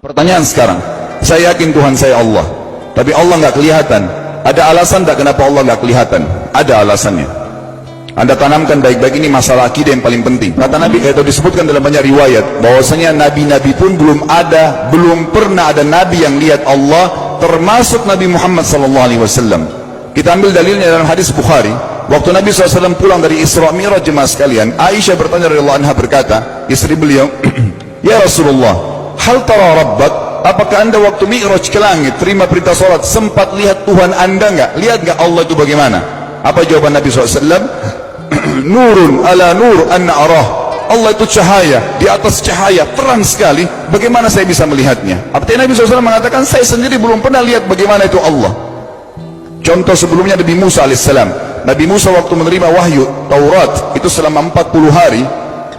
Pertanyaan sekarang, saya yakin Tuhan saya Allah, tapi Allah nggak kelihatan. Ada alasan tak kenapa Allah nggak kelihatan? Ada alasannya. Anda tanamkan baik-baik, ini masalah akidah yang paling penting. Kata Nabi, itu disebutkan dalam banyak riwayat, bahwasanya nabi-nabi pun belum pernah ada nabi yang lihat Allah, termasuk Nabi Muhammad SAW. Kita ambil dalilnya dalam hadis Bukhari. Waktu Nabi SAW pulang dari Isra Mi'raj, jemaah sekalian, Aisyah bertanya radhiyallahu anha, berkata, istri beliau, ya Rasulullah, hal tara rabbak, apakah anda waktu Mi'raj ke langit, terima perintah sholat, sempat lihat Tuhan anda enggak? Lihat enggak Allah itu bagaimana? Apa jawaban Nabi SAW? Nurun ala nur anna arah. Allah itu cahaya, di atas cahaya, terang sekali, bagaimana saya bisa melihatnya? Artinya Nabi SAW mengatakan, saya sendiri belum pernah lihat bagaimana itu Allah. Contoh sebelumnya Nabi Musa alaihissalam. Nabi Musa waktu menerima wahyu Taurat, itu selama 40 hari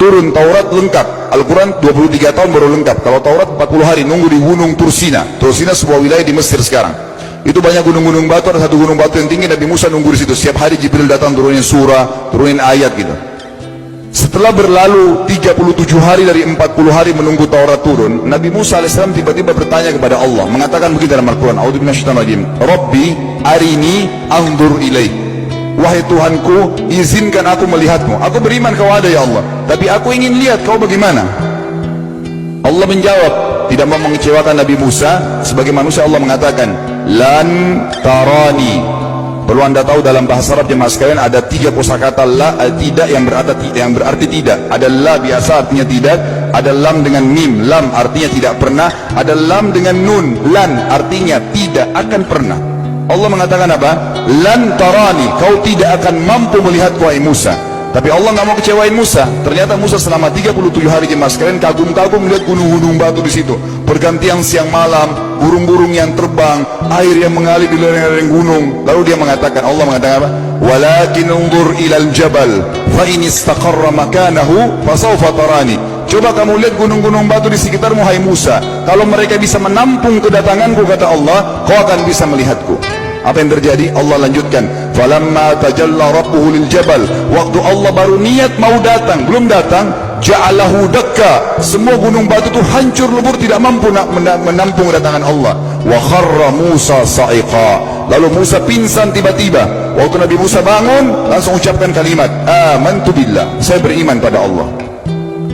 turun Taurat lengkap. Al-Quran 23 tahun baru lengkap. Kalau Taurat 40 hari nunggu di gunung Tursina. Tursina sebuah wilayah di Mesir sekarang. Itu banyak gunung-gunung batu, ada satu gunung batu yang tinggi, Nabi Musa nunggu di situ. Setiap hari Jibril datang turunin surah, turunin ayat gitu. Setelah berlalu 37 hari dari 40 hari menunggu Taurat turun, Nabi Musa AS tiba-tiba bertanya kepada Allah, mengatakan begini dalam Al-Quran, A'udzu billahi rajim, Rabbi arini anzur ilaik. Wahai Tuhanku, izinkan aku melihatmu. Aku beriman kau ada ya Allah, tapi aku ingin lihat kau bagaimana. Allah menjawab, tidak mau mengecewakan Nabi Musa. Sebagai manusia Allah mengatakan, lan tarani. Perlu anda tahu dalam bahasa Arab jemaah sekalian ada 3 kosakata la, tidak yang berarti tidak. Ada la biasa artinya tidak, ada lam dengan mim, lam artinya tidak pernah, ada lam dengan nun, lan artinya tidak akan pernah. Allah mengatakan apa? Lan tarani, kau tidak akan mampu melihatku wahai Musa. Tapi Allah nggak mau kecewain Musa. Ternyata Musa selama 37 hari jemaah sekalian kagum-kagum melihat gunung-gunung batu di situ. Pergantian siang malam, burung-burung yang terbang, air yang mengalir di lereng-lereng gunung. Lalu dia mengatakan, Allah mengatakan apa? Walakin unzur ilal jabal, fa in istaqarra makanahu fasawfa tarani. Coba kamu lihat gunung-gunung batu di sekitarmu hai Musa. Kalau mereka bisa menampung kedatanganku, kata Allah, kau akan bisa melihatku. Apa yang terjadi? Allah lanjutkan, falamma tajalla rabbuhu lil jabal, waktu Allah baru niat mau datang, belum datang, ja'alahu dakka, semua gunung batu itu hancur lebur, tidak mampu menampung kedatangan Allah. Wa kharra Musa sa'iqa, lalu Musa pingsan tiba-tiba. Waktu Nabi Musa bangun, langsung ucapkan kalimat amantu billah, saya beriman pada Allah.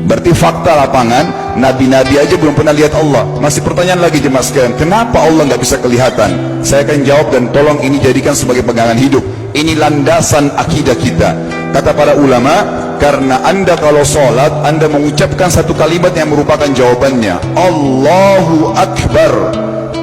Berarti fakta lapangan, nabi-nabi aja belum pernah lihat Allah. Masih pertanyaan lagi jemaah sekalian, kenapa Allah nggak bisa kelihatan? Saya akan jawab dan tolong ini jadikan sebagai pegangan hidup. Ini landasan akidah kita. Kata para ulama, karena anda kalau sholat, anda mengucapkan satu kalimat yang merupakan jawabannya, Allahu Akbar,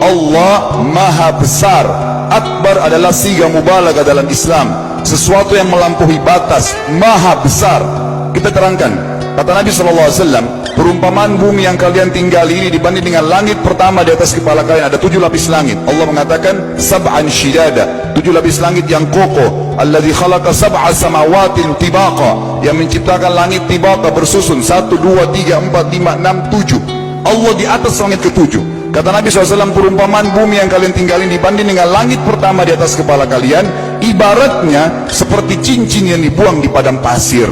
Allah Maha Besar. Akbar adalah siga mubalaghah dalam Islam, sesuatu yang melampaui batas, Maha Besar. Kita terangkan, kata Nabi SAW, perumpamaan bumi yang kalian tinggali ini dibanding dengan langit pertama di atas kepala kalian, ada 7 lapis langit. Allah mengatakan sab'an shidada, 7 lapis langit yang kokoh. Alladzi khalaqa sab'a samawatin tibaqa, yang menciptakan langit tibaqa bersusun 1, 2, 3, 4, 5, 6, 7. Allah di atas langit ke-7. Kata Nabi SAW, perumpamaan bumi yang kalian tinggali dibanding dengan langit pertama di atas kepala kalian, ibaratnya seperti cincin yang dibuang di padang pasir.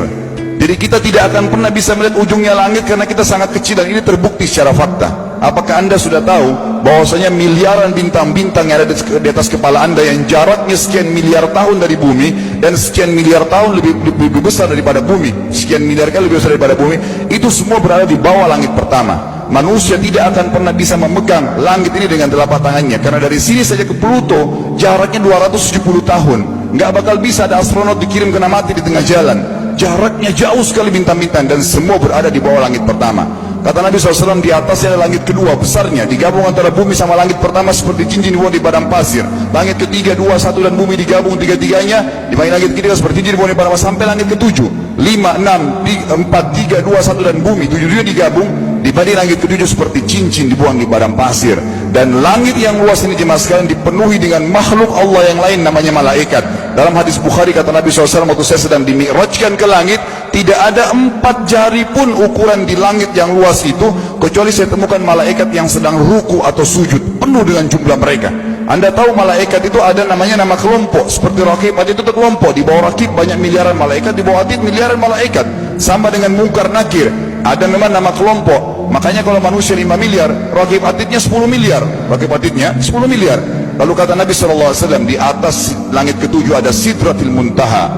Jadi kita tidak akan pernah bisa melihat ujungnya langit karena kita sangat kecil, dan ini terbukti secara fakta. Apakah anda sudah tahu bahwasanya miliaran bintang-bintang yang ada di atas kepala anda yang jaraknya sekian miliar tahun dari bumi, dan sekian miliar tahun lebih besar daripada bumi, sekian miliar kali lebih besar daripada bumi, itu semua berada di bawah langit pertama. Manusia tidak akan pernah bisa memegang langit ini dengan telapak tangannya, karena dari sini saja ke Pluto jaraknya 270 tahun. Nggak bakal bisa ada astronot dikirim kena mati di tengah jalan. Jaraknya jauh sekali bintang-bintang, dan semua berada di bawah langit pertama. Kata Nabi SAW, di atasnya ada langit kedua besarnya, digabung antara bumi sama langit pertama seperti cincin dibuang di padang pasir. Langit ketiga, 2, 1 dan bumi digabung tiga-tiganya, di langit ketiga seperti cincin dibuang di padang pasir, sampai langit ke-7, 5, 6, 4, 3, 2, 1 dan bumi 7 digabung, di langit ke-7 seperti cincin dibuang di padang pasir. Dan langit yang luas ini jemaah sekalian dipenuhi dengan makhluk Allah yang lain namanya malaikat. Dalam hadis Bukhari kata Nabi SAW, waktu saya sedang dimi'rajkan ke langit, tidak ada 4 jari pun ukuran di langit yang luas itu, kecuali saya temukan malaikat yang sedang ruku atau sujud, penuh dengan jumlah mereka. Anda tahu malaikat itu ada namanya nama kelompok, seperti Raqib aja itu kelompok. Di bawah Raqib banyak miliaran malaikat, di bawah Atid miliaran malaikat. Sama dengan Munkar Nakir, ada memang nama kelompok. Makanya kalau manusia 5 miliar, raqib atidnya 10 miliar. Raqib atidnya 10 miliar. Lalu kata Nabi SAW, di atas langit ketujuh ada Sidratil Muntaha.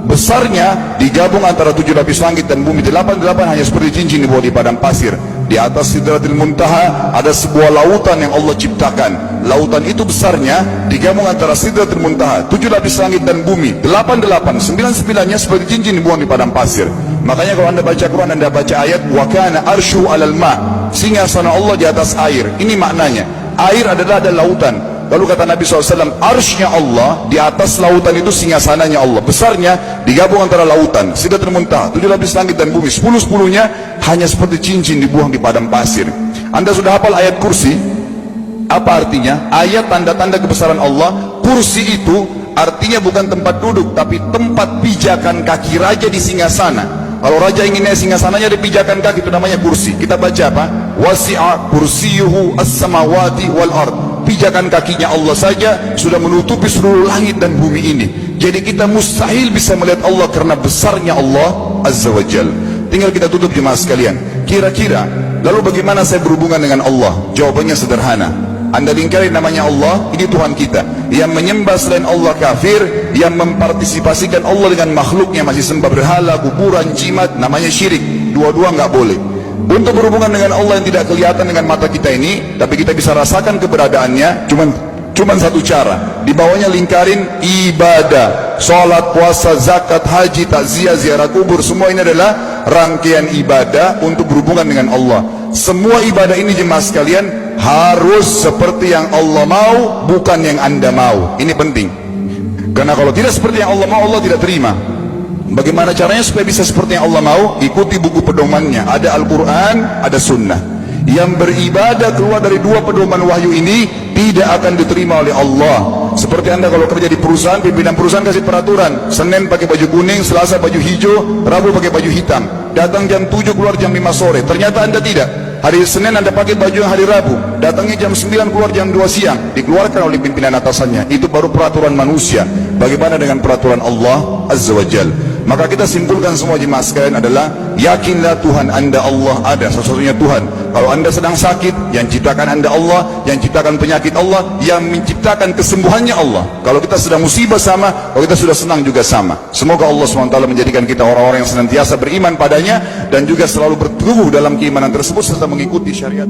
Besarnya digabung antara 7 lapis langit dan bumi. 8 hanya seperti cincin di bawah di padang pasir. Di atas Sidratil Muntaha ada sebuah lautan yang Allah ciptakan. Lautan itu besarnya digabung antara Sidratil Muntaha, 7 lapis langit dan bumi. 8, 9-9-nya seperti cincin dibuang di padang pasir. Makanya kalau anda baca Quran, anda baca ayat wa kana arsyu alal ma, singgasana Allah di atas air. Ini maknanya, air adalah ada lautan. Lalu kata Nabi SAW, arsy-nya Allah di atas lautan itu singgasananya Allah. Besarnya digabung antara lautan, Sidratul Muntaha, 7 lapis langit dan bumi. 10-10-nya hanya seperti cincin dibuang di padang pasir. Anda sudah hafal ayat kursi? Apa artinya? Ayat tanda-tanda kebesaran Allah. Kursi itu artinya bukan tempat duduk, tapi tempat pijakan kaki raja di singgasana. Kalau raja ingin naik singgasananya di pijakan kaki, itu namanya kursi. Kita baca apa? Wasi'a kursiyuhu as-samawati wal ard. Pijakan kakinya Allah saja sudah menutupi seluruh langit dan bumi ini. Jadi kita mustahil bisa melihat Allah karena besarnya Allah Azza wa Jal. Tinggal kita tutup jemaah sekalian. Kira-kira lalu bagaimana saya berhubungan dengan Allah? Jawabannya sederhana. Anda lingkari namanya Allah, ini Tuhan kita. Yang menyembah selain Allah kafir, yang mempartisipasikan Allah dengan makhluknya, masih sembah berhala, kuburan, jimat, namanya syirik. Dua-dua nggak boleh. Untuk berhubungan dengan Allah yang tidak kelihatan dengan mata kita ini, tapi kita bisa rasakan keberadaannya, cuman satu cara. Di bawahnya lingkarin ibadah, sholat, puasa, zakat, haji, takziah, ziarah kubur. Semua ini adalah rangkaian ibadah untuk berhubungan dengan Allah. Semua ibadah ini jemaah sekalian harus seperti yang Allah mau, bukan yang anda mau. Ini penting, karena kalau tidak seperti yang Allah mau, Allah tidak terima. Bagaimana caranya supaya bisa seperti yang Allah mau? Ikuti buku pedomannya. Ada Al-Quran, ada Sunnah. Yang beribadah keluar dari dua pedoman wahyu ini tidak akan diterima oleh Allah. Seperti anda kalau kerja di perusahaan, pimpinan perusahaan kasih peraturan, Senin pakai baju kuning, Selasa baju hijau, Rabu pakai baju hitam. Datang jam 7, keluar jam 5 sore. Ternyata anda tidak. Hari Senin anda pakai baju yang hari Rabu, datangnya jam 9, keluar jam 2 siang. Dikeluarkan oleh pimpinan atasannya. Itu baru peraturan manusia. Bagaimana dengan peraturan Allah Azza wa Jal? Maka kita simpulkan semua jemaah sekalian adalah, yakinlah Tuhan anda Allah ada, satu-satunya Tuhan. Kalau anda sedang sakit, yang ciptakan anda Allah, yang ciptakan penyakit Allah, yang menciptakan kesembuhannya Allah. Kalau kita sedang musibah sama, kalau kita sudah senang juga sama. Semoga Allah SWT menjadikan kita orang-orang yang senantiasa beriman padanya, dan juga selalu berteguh dalam keimanan tersebut serta mengikuti syariat.